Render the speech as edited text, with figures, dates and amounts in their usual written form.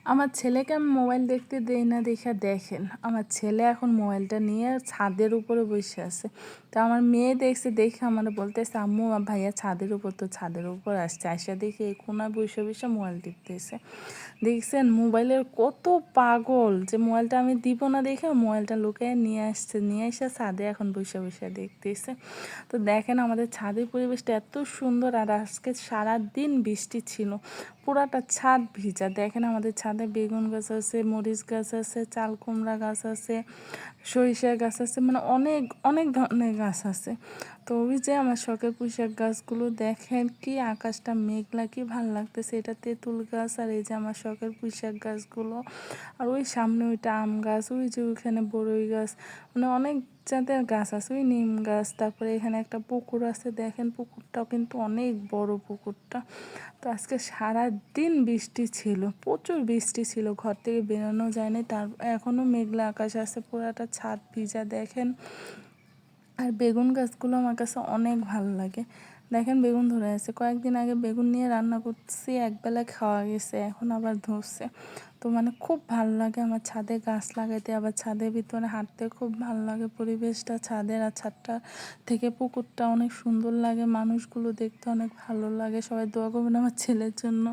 আমার ছেলেকে আমি মোবাইল দেখতে দেই না দেখে দেখেন আমার ছেলে এখন মোবাইলটা নিয়ে ছাদের উপরে বসে আছে। তো আমার মেয়ে দেখছে দেখে আমার বলতেছে আম্মু ভাইয়া ছাদের উপর, তো ছাদের উপর আসছে, আসা দেখে এই কোনায় বসে বসে মোবাইল টিপতেছে। দেখছেন মোবাইলের কত পাগল, যে মোবাইলটা আমি দিব না দেখে মোবাইলটা লুকিয়ে নিয়ে আসছে, নিয়ে এসে ছাদে এখন বসে বসে দেখতেছে। তো দেখেন আমাদের ছাদের পরিবেশটা এত সুন্দর, আর আজকে সারাদিন বৃষ্টি ছিল, পুরাটা ছাদ ভিজা। দেখেন আমাদের ছাদে বেগুন গাছ আছে, মরিচ গাছ আছে, চাল কুমড়া গাছ আছে, সরিষা গাছ আছে, মানে অনেক অনেক ধরনের গাছ আছে। তো ওই যে আমার শখের পুঁইশাক গাছগুলো দেখেন কি আকাশটা মেঘলা, কি ভাল লাগতেছে। এটা তেঁতুল গাছ, আর এই যে আমার শখের পুঁইশাক গাছগুলো, আর ওই সামনে ওইটা আম গাছ, ওই যে ওইখানে বড়ই গাছ, মানে অনেক জাতের গাছ আছে, ওই নিম গাছ। তারপরে এখানে একটা পুকুর আছে, দেখেন পুকুরটাও কিন্তু অনেক বড় পুকুরটা। তো আজকে সারা দিন বৃষ্টি ছিল, প্রচুর বৃষ্টি ছিল, ঘর থেকে বেরোনো যায়নি। তার এখনও মেঘলা আকাশ আছে, পুরাটা ছাদ ভিজা দেখেন। আর বেগুন গাছগুলো আমার কাছে অনেক ভালো লাগে। দেখেন বেগুন ধরে আছে, কয়েকদিন আগে বেগুন নিয়ে রান্না করছি, একবেলা খাওয়া গেছে, এখন আবার ধরছে। তো মানে খুব ভালো লাগে আমার ছাদে গাছ লাগাইতে, আবার ছাদের ভিতরে হাঁটতে খুব ভালো লাগে। পরিবেশটা ছাদের আর ছাদটা থেকে পুকুরটা অনেক সুন্দর লাগে, মানুষগুলো দেখতে অনেক ভালো লাগে। সবাই দোয়া করবেন আমার ছেলের জন্য।